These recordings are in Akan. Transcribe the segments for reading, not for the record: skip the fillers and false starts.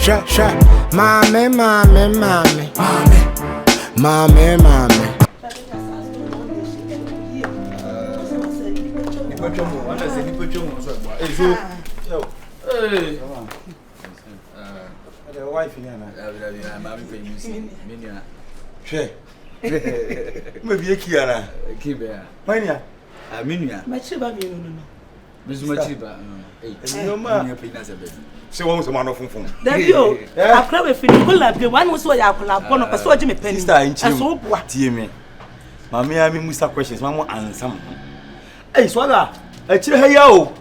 Sha. Mame. The wife in maybe a Kiana. Kibia. Mania. I mean, Machiba, Miss Machiba. No man, she wants a man of phone. There you are. Crab if you will be one was what I could have one of a sword Jimmy Penny. Sister, in so what, dear me. Mammy, I mean, Mr. Questions, Mamma, and some. Hey, Swaga, I chill her yo.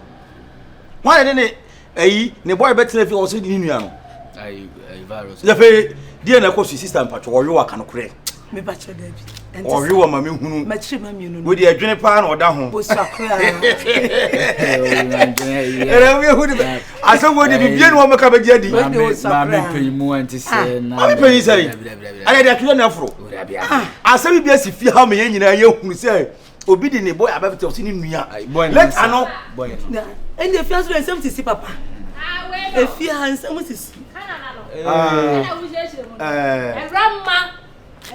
Why didn't it? Eh, the boy better if you also in you. I virus. The very dear, of course, sister and patrol, you are can correct. Me bachelor Debbie. Or you are mammy who Machiba, with your drink pan or down home. I said, what did you do? One make up a jetty. Mammy pay more to say. I pay say. I had a clear afro. I said, yes, if you have me in you who say, obedient a boy about to see him. Let's know. And the first one, 70 papa. If you handsome, what is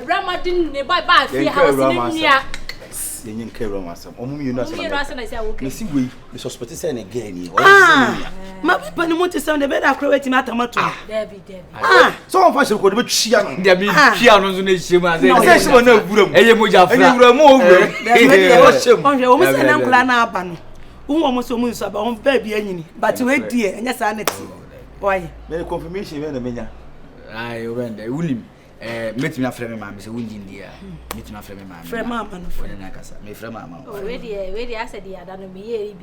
Grandma didn't buy back. You care romance. You know, I see we suspect saying again. My people want to sound the better creating mathematics. Debbie. Some of us could be Chian. There be pianos in the shima. No room. And you muja almost an uncle Anaban. Who almost almost about baby, but to wait, dear, and yes, I need why? May confirmation when the mania. I went there. Meet me a friend, mamma, so we India. Meet my friend, mamma. Friend, mamma, me friend, mamma. Ready, I said, I don't be a you.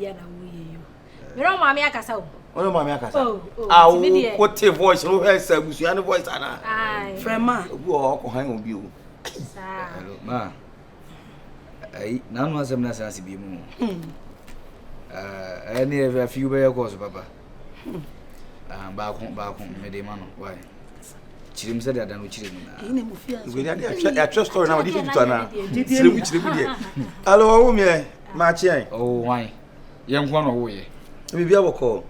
You know, mammy, I can say, oh, mammy, I can say, what a voice, who has a voice, Anna. Friend, ma, walk hang on you. Hello, ma. None was a nice be more. Any of a few bear calls, papa. Back home, Medemano, why? Chim said that I don't chill. I trust her now. Hello, me, Marchie. Oh, why? Young one away. Maybe I will call.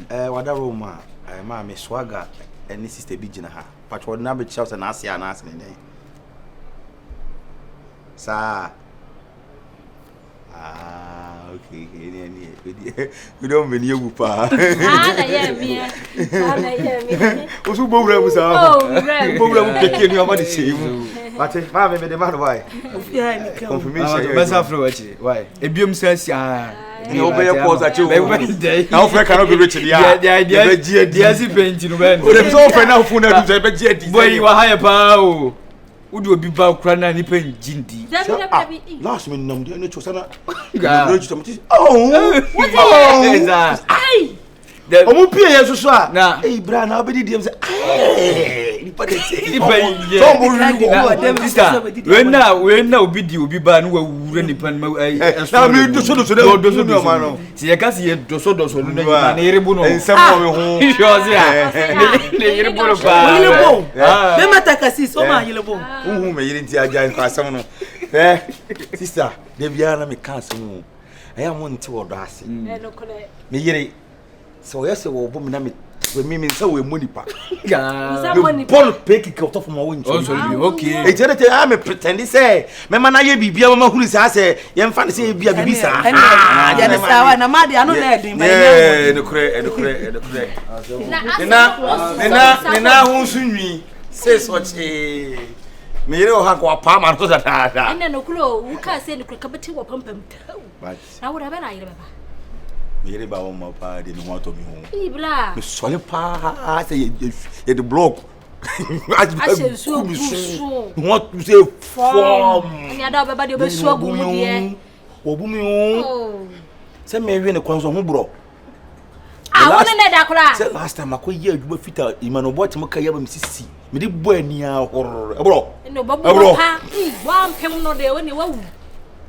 What a room, mammy, swaga, and this is the beginner. But what number shouts and ask you and ask me. Sir. Okay, we don't mean you, pa. What's who Bob was out? Bob taking your money, but mammy made the man why? Confirmation, best after why? A beam says, and obey your calls at you. Now, I cannot be rich. Yeah, the idea, the painting. There's all for now, for now, boy, you are higher power. Would you be about crying any pain, Jindy? Last minute, no, the Chosana. Oh, what is that? Aye, the Omupia, so now, hey, Bran, I'll be the when now bid you be banned, we really pen. Now, me to so to see, I can't see it to so does when you are near Buno and someone who shows ya. Nemataka so my yellow. Who may you into a giant for someone? Eh, sister, Debiana me cancel. I am one to audacity. Me, so yes, a woman. With me, so we money pack. Paul Pecky cut off my winch. Okay. I'm a pretend say, Mamma, I be Biama who is I say, young fancy be a bisa. I know that. Yeah, the cray. And now, who's me? Says what she. Me don't have a palm and that. And then no clue, who can't say the cricket or pump him. But I would have an idea. Yere ba won pa de no to me ho. Ibla. Me sole pa say the block. I say so. What to say form. And ya da be be so agu mu de. Obu mi ho. Say me we ne kwanso ho bro. Ah, wona na da kura. Say last time akoye adwuma fita imano bot me kaya ba me sisi. Me de bo ani a horror. Bro. No babu pa. Wa mpem no de we ne wawu.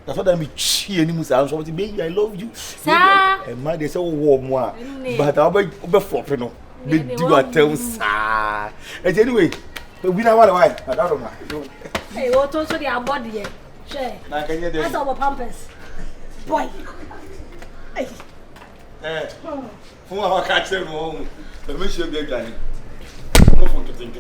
That's what I mean. She and him say, "Baby, I love you." Sir, and my they say, "Oh, moi." But I'll be flopping no. Be do a tell sir. And anyway, we now what why? I don't know. Hey, what also the body here? Share. Na can you that's our pampers. Boy. Hey. Fun wa ka che mo. Le me hye bi adwane. Mo fun ketin.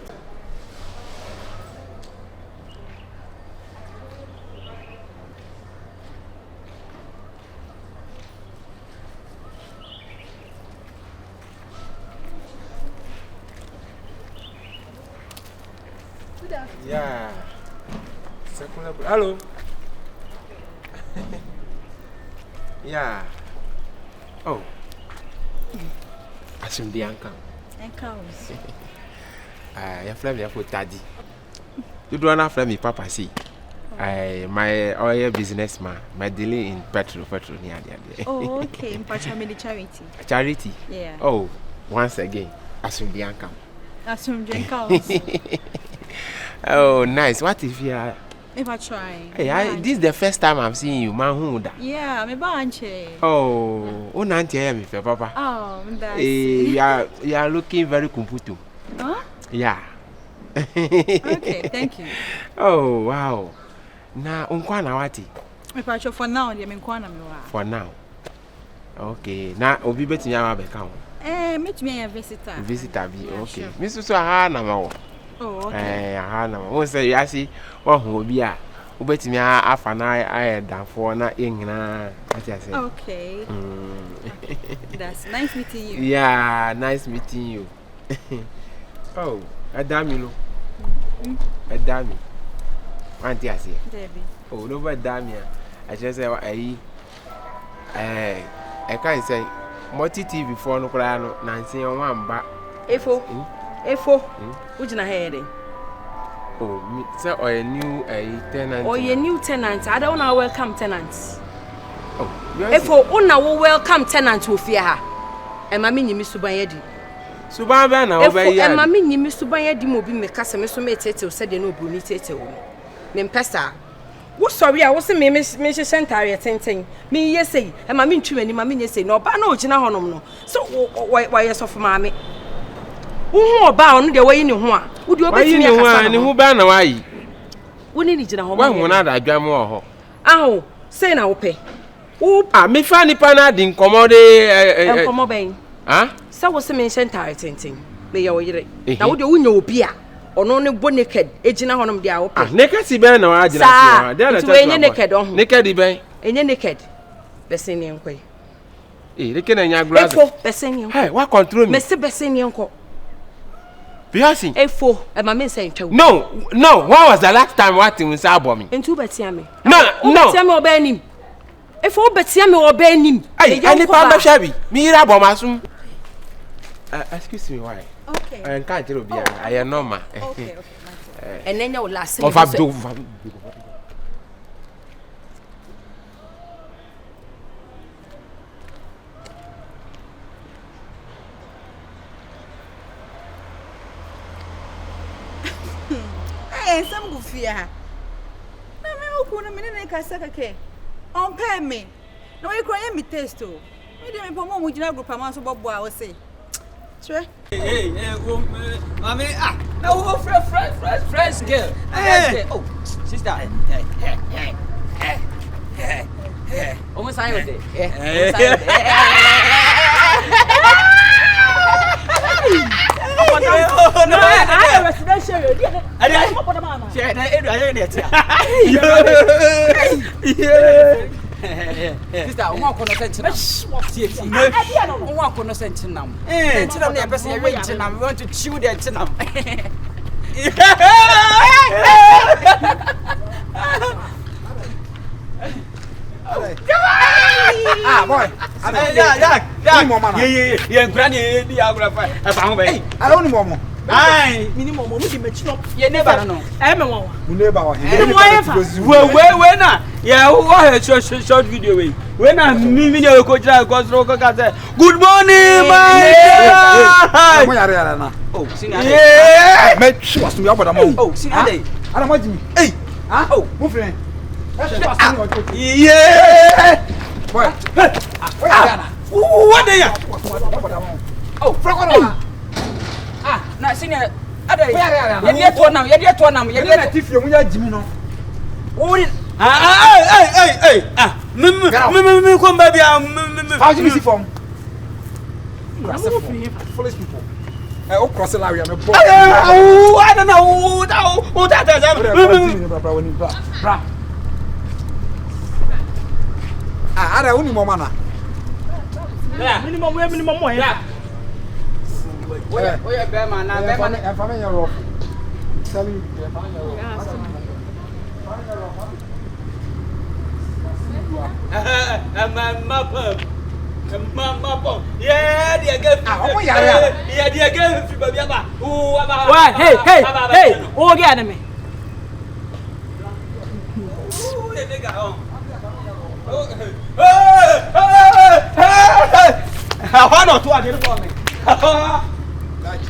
Yeah. Hello. Yeah. Oh. Asum di anka. Encounters. Ya flame ya for daddy. You do not flame me papa see. My oil businessman, my dealing in petrol near there. Oh, okay. In Pachamini charity. Charity? Yeah. Oh, once again, Asum di anka. Asum encounters. Oh, nice. What if you are? If I try. Hey, this is the first time I'm seeing you, man. Who that? Yeah, I'm a bunch. Oh, auntie, I am for papa. Oh, that's. You are looking very computer. Huh? Yeah. Okay, thank you. Oh, wow. Na unkwana wati? If I try for now, I'm in Kwana. For now. Okay. Na obi beti mi ama beka ho. Meet me a visitor. Visitor be Yeah, okay. sure. Me so ha na ma wo. Oh, okay. Ha na ma. Won say you see wo ho obi a ubeti mi afa na aye danfo na enyina. What you say? Okay. That's nice meeting you. Yeah, nice meeting you. Oh, Adami lo. Adami. Auntie I see. Debbie. Oh, no but Adami. I just say I can't say multi TV for no kura no nansi on one ba. Efo. Which na head? Oh, me say or a new tenant. Or a new tenant. I don't know welcome tenants. Oh, Efo, una wo welcome tenant wo fie ha. E ma me nyimi suban yedi. Suban ba na obayi. E ma me nyimi suban yedi mo bi me kasa me so me tete o se de no bruni tete wo. Me mpesa. Wo sorry a wo se me hyehyentare tenten. Me yesei. E ma me ntwani ma me yesei. No ba na o gina honom no. So wa yesof ma me. Wo oba onu de wayi ne ho a. Wo de obetimi akasa. Ne ho ba na wayi. Wo ni gina ho. Wa hu na da adwam wo ho. Aho, sei na wo pe. Me fa nipa na di nkomo de nkomo ben. Ah? Sa wo se me hyehyentare tenten. Me ye wo yire. Na wo de wo nya obi a ono ne bo naked ejina honom de a wo pe. Naked si ben na wa agina si wa. De na tete. Enye naked on. Naked ben. Enye naked. Bese ni enko. Naked na nya glass. Efo, bese ni enko. Hey, what control me? Me se bese ni enko. Beyonce. Efo, e ma me say ntwa. No. When was the last time what you say about me? Entu betia me. No. Betia me oba anim. Efo betia me oba anim. Hey, any pamba shabi. Me ira bomasum. Excuse me, why? Okay. I can't tell you. I am normal. Okay. And then your last. Of Abdul. Some go fear. Na me oku na me ne kasa kake. On pay me. Na we cry me taste o. Me dey me pomo mu gina group am so bobo a wo say. Sure. Hey, mami, na wo fresh girl. Oh, sister. Almost I was there. No, I residential. Sister, I want to send you. I want to send you now. We want to chew the chinam. Boy. Yeah, granny, the aggrafy. I found me. I don't know. Ai, minimum mo di mechi no. You never know. Me won. Mu neighbor wa. We na. Yeah, who watch short video we. We na me video ko jira ko so ko ka say, "Good morning, my." Mo yare na. Oh, senior. Yeah. Me shi wasu mi aboda mo. Oh, senior dey. Ana mo jimi. Hey. Ah, oh, mo friend. Yeah. Boy. What dey ya? Oh, front. Na senior. Ada. You dey to now. You dey tifie mu ya jimi no. Hey. Me ko ba bia me. How do you see from? Foolish people. Oh, cross the area. I don't know. That I don't know, Mama. Minimum. Yeah. Where Bearman? I'm from your tell you, yeah, dear girl. Yeah, dear girl. Hey. Oh, get me. How not to attend for me?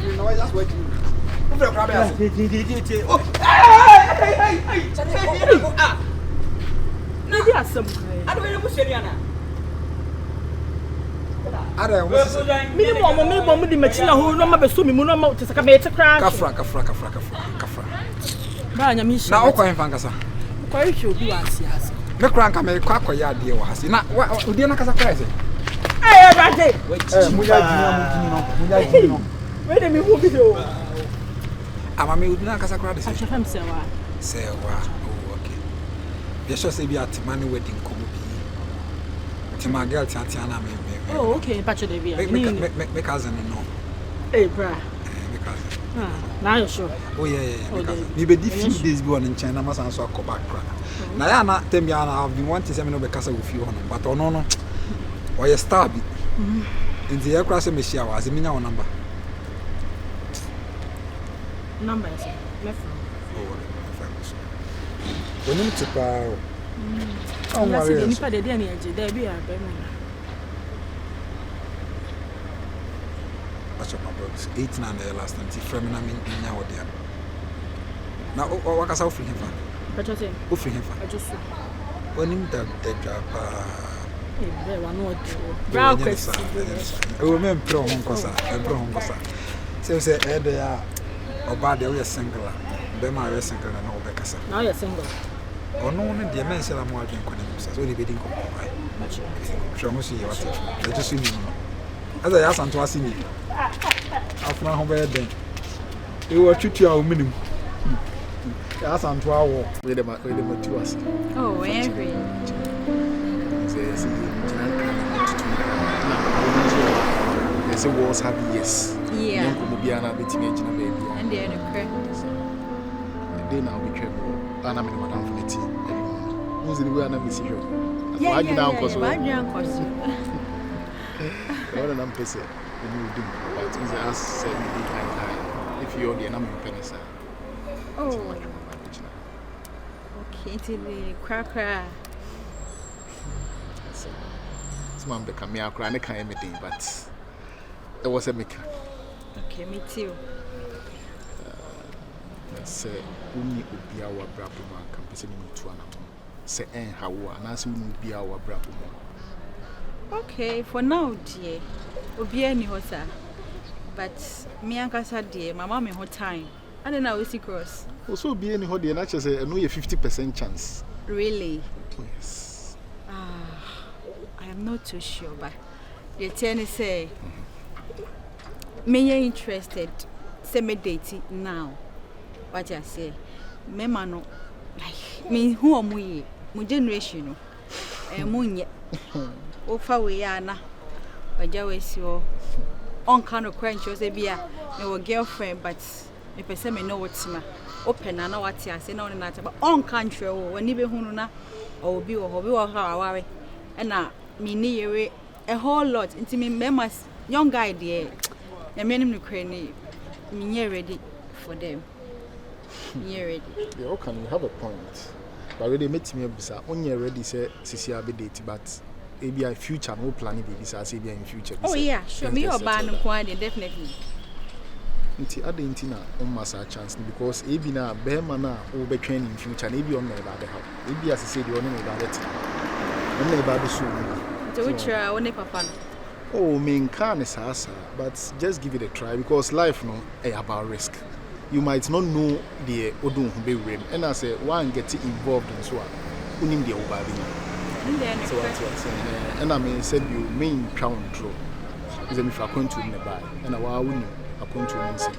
You know, just wait. Maybe I some. I don't know what's Seriana. Minimum the machine who no matter so me no to saka me to crash. Kafra. Ba nya mi shi. Na o kwan fankasa. Kwa hwe obi wa asiase. Me kran ka me kwa ya de wo hase. Na odi na kasa kwa se. Eh, Brate. Munya jini no. Wait a minute, who be do? Ama me odi na kasa kwa de se. Achefam sewa. Sewa. Oh, okay. Ye sure say bi at man wedding ko bi. Ti ma girl ti atiana me. Oh, okay, patch the via. Me cousin no. Hey, bra. Me cousin. Now you sure? Oh yeah. Me cousin. Me be few days be on in China, ma san so back crack. Na ya na tem ya na I've been wanting say me no be kasa wo fi hono, but ono no. O ye star bi. Nti ya kra say me share wa, say me nya wo number. Number is me from. Oh, Onim tipa. Oh, my God. Nipa de dia na eje, da bi a be mo. That's my brothers. 18 and the last time. From na nya wo dia. Na o wakasa ofri hemfa. Beto say. Ofri hemfa. Ajusu. Onim da japa. Eh, be wa no do. Bra kwesi. O me mpro ho nkosa. Say e de ya oba de we single. Be ma we single na o be kasa. Now you're single. Ono no de men sela mo adwen kwane musa. So de be din ko pai. Sure mo si yawate. E just ni no. Aza ya santo asini. Afuna ho be den. E wo twitwa o minim. Ya santo awo. We de ma tu as. Oh, every. They say walls have yes. Yeah. And they're the correct. They now be careful. And I'm in Madame Finity. Who's the way I'm missing you? Yeah. I don't know, Pessy. When you do, but it's as said, if you're the number of pennies. Oh, okay. It's the cracker. Some become me a chronic anything, but there was a maker. Okay, me too. Say, only would be our brabuma camping to an say, how and as would be our brabuma. Okay, for now, dear, will be any hotter. But me and Casa, dear, my mom in hot time. I don't know, is he cross? Also, be any hot, and actually, say, no, 50% chance. Really? Yes. I am not too sure, but the attorney say, me interested, say me dating now. What I say, me mano, me who am we, my generation, and moon o fa we ana, but Jawes your on kind of crunch was a beer, no girlfriend, but if I say me know what's my open and know what I say, no, not about on country or when you be hununa or be or hobby or how I and now me near a whole lot into me members, young guy, dear, and many Ukraine, me ready for them. You're ready. Yeah, okay, you have a point. But really, meet me up. When you're ready, say, CCR be date, but maybe a future, no planning baby, so I say, in future. Oh, yeah, show me your band of quality, definitely. Until I didn't know on my chance because maybe now, Behmana will be training in future, maybe on the other help. Maybe as I said, you only about it. Only about the soon. To which I only papa. Oh, main can is answer, but just give it a try because life, no, about risk. You might not know the Odun be real. And I say, one get involved in so unim the Obadi. So that's what I'm saying. And I mean, said you main crown draw. is me for kontu me ba na wa wuni akontu me nse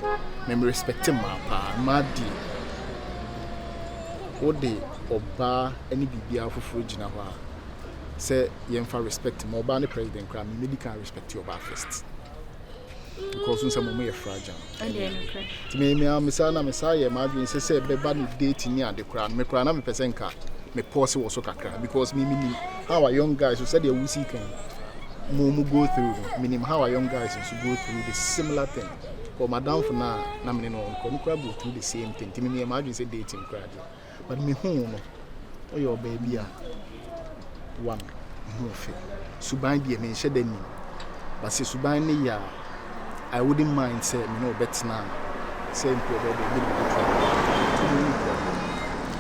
me respect ma pa ma di ode oba any bibia foforo gina ho a say yemfa respect mo oba ne president kra me medical respect your ba first because unsa mo me fragile me amisa na mesa ye ma adwin say be ba ni date ni ade kra me kra na me person ka me pause wo so kakra because me how our young guys who said they will see can mo go through meaning how our young guys should go through the similar thing but madam for na me no ko go through the same thing me imagine say dating kra but me hu no o your baby a one no fe suban die me hye dani but say suban ni ya I wouldn't mind say me no bet now say improve the middle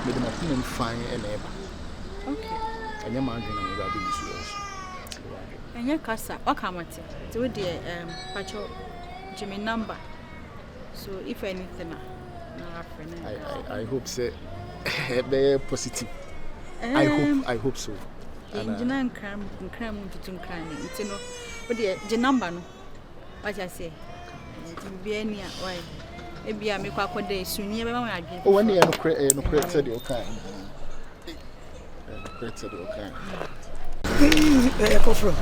me dem fine and ever okay anya man na me ba be issue also anya kasa wakamate to we the pacho Jimmy number so if anything I hope say be positive I hope so engineer cram tutum kan it no we the number no what I say be any why e bia me kwa akoda esuni e be ma adwe oh when no create the okay create the okay kofro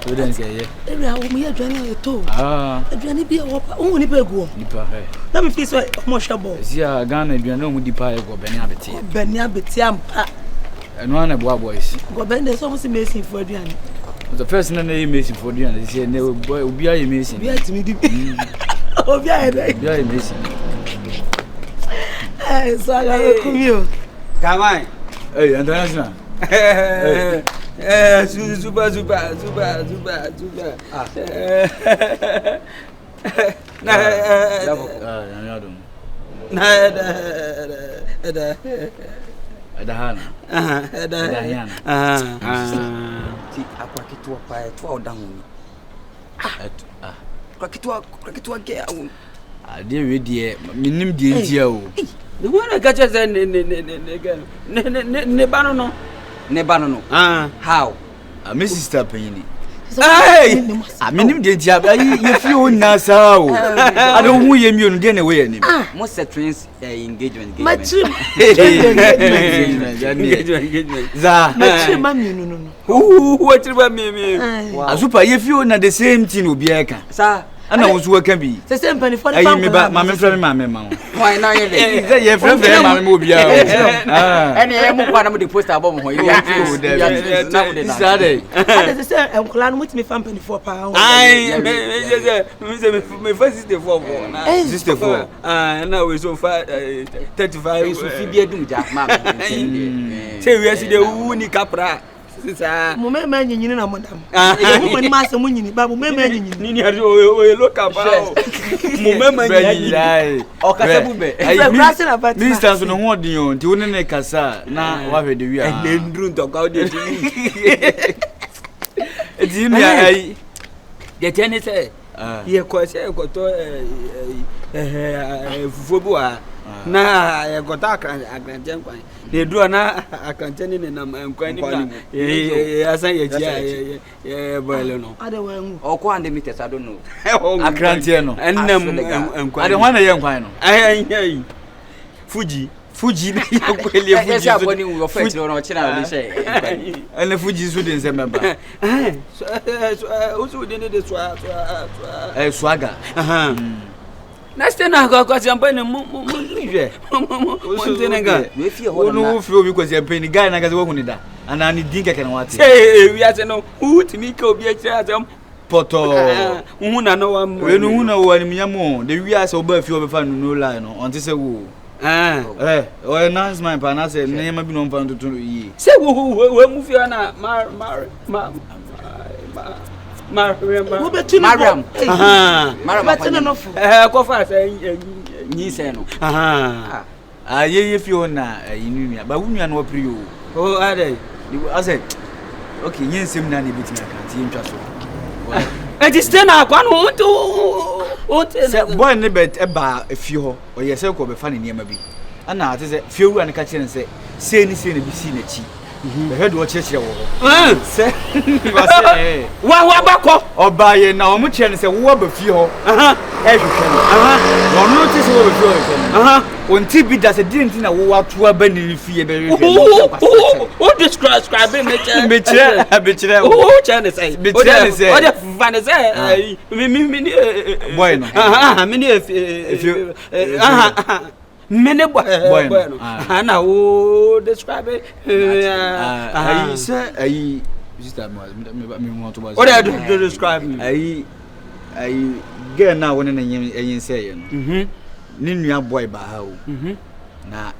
we don't say yeah every how me adwane e to adwane bia wo hu ni pegu nipa he na me feel so mo shabo zia Ghana adwane hu dipa e go beni abeti ampa eno na boa boys go beni so mo si mesin for adwane the first na e mesin for adwane they say no obi aye mesin obi atimi di obi aye mesin swaga kumio kamai international super Adahana. Ti akwa kitu pa tu odahu. Kwa kitu ge awu. Ade we de minim de ntia o. Ne wona ka che se ne bano no. Ne bano no. How? My sister penny. Hey! Minim de ntia you feel na sa o. I don't hu yemi onu de na we ani. Mo set twins engagement. Engagement. Za. Machi mami no. What triba me. Asupa you feel na the same thing obi aka. Sa ana wo so waka bi se se mpani for ayi me ba mame frɛ me mame ma wo why na ye le se ye frɛ mame mo bia o ene ye mo kwa na mo de poster abom ho ya na mo de na sade ade se enkola no mutimi fa mpani for pa ai me fa 64 na 64 na we so fa 35 so fi bia dum ja ma se we si de wu ni kapra mo mema nyinyini na modam e mo mani ma se mo nyini ba mo mema nyinyini ni ari o look up mo mema nyinyini o kasa bube minister so no ho odin o nti woni ne kasa na wa hwe de wi a e ndru ntoka o de ti e di mi ai de tene se ye ko se ko to fufu a na ye ko ta akranten kwan de duro na akranten ni na kwan ni na asan ye jia ye boile no ade wangu o ko ande meters I don't know akranten no ennam kwan ade hwana ye kwan no ai Fuji na ye kwele Fuji ese aboni wo fet no china le say ene Fuji so de nsemba so de ne de swaga next na go kwasi ampani mo hwe mo tenanga we fie ho na wo fie obi kwasi ampani guy na gaze wo hunida ana ni din keke na wate wi ase no utimi ka obi akira asem poto hu na no wa we no hu na wo ani myamo de wi ase oba fie obi fa no line no onte se wo o announcement pa na se ne ma bi no mfa ntutu yi se wo mu fie na Mariam Mariam no fu ko fa say nyi se no ye fie na yinua ba wunua na opri o ade I said okay yin sim na ne bitin aka ti ntwa so e di stay na kwa no se boy ne bet e ba fie ho o ye se ko be fa ne niam bi ana ate se fie wura ne ka kire se ni bi si na chi the head watch here say wa bako obaye na omo che ne say wo ba fi ho e hwehwe no no ti say wo ba fi ho onti bi da say didn't na wo ato aba ni fi e be hwehwe o describe me che be chere o che ne say be chere ne say o de fan say me boy no me ni mene boy no na o describe ayi say ayi sister me want to what do describe me ayi girl na wona na yin say ye no ni nua boy ba ha o na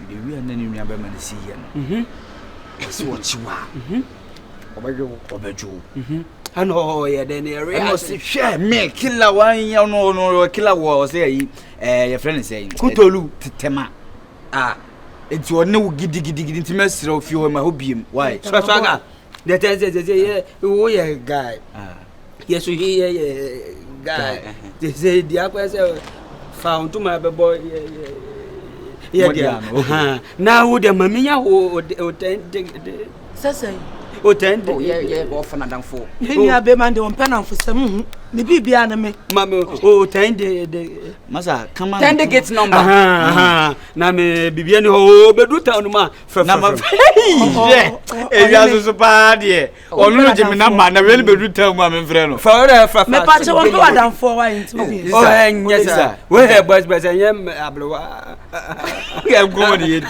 the we na ni nua ba ma si ye no so chiwa obejo ano ye den area no si hwe me killer wan ye no killer wo say ayi your friend say kutolu tetema enti one wo gidi ntime sire ofi ho ma ho biem why swaga the ten say wo ye guy yes he ye guy they say dia kwa say found to my boy yeah now wo de maminya o ten sasa o ten yeah go for nadanfo ni abe man de on penanfo sam ni bibia na me mama o ten de masa come on 10 the gate number na me bibia ni ho bedu town ma na ma e ya so pa de onu no jimi na ma na we bedu town ma me frɛ no fa me pa che won pe wadanfo wa ntimi o nya sa we he boys nya ablowa ya go ni yedi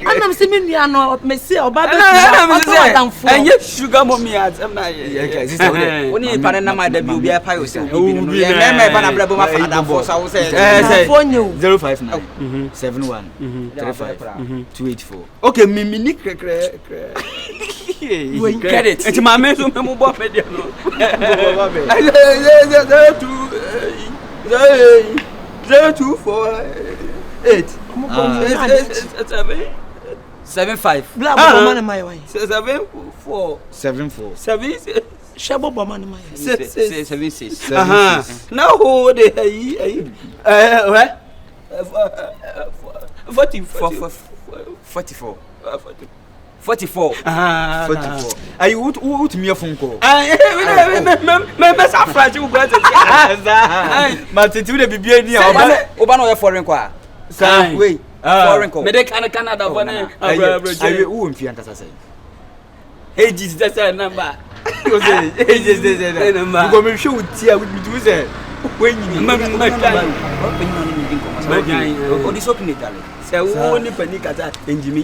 anam se me nua no me se oba be wadanfo anya sugar mommy atam na ye sister oni pa na ma da bi obi apa yo se obi no ye me ba na bra bo ma fa wadanfo sa wo se 059 71 35 284 okay me ni krekre we get it enti ma me so me mo bo me dia no bla bo man my way 74 shabo bo man my 76 now who de ayi 44 ayi wut me phone call me sa frage wo gwa ma tete de bibia ni oba no ye foreign kwa we foreign call me de Canada for na ayi wo mfi antasa sai age is the number you say age is number you go me show tia with me do say when you ma o di so kinetale se wo ni panika ta enjimi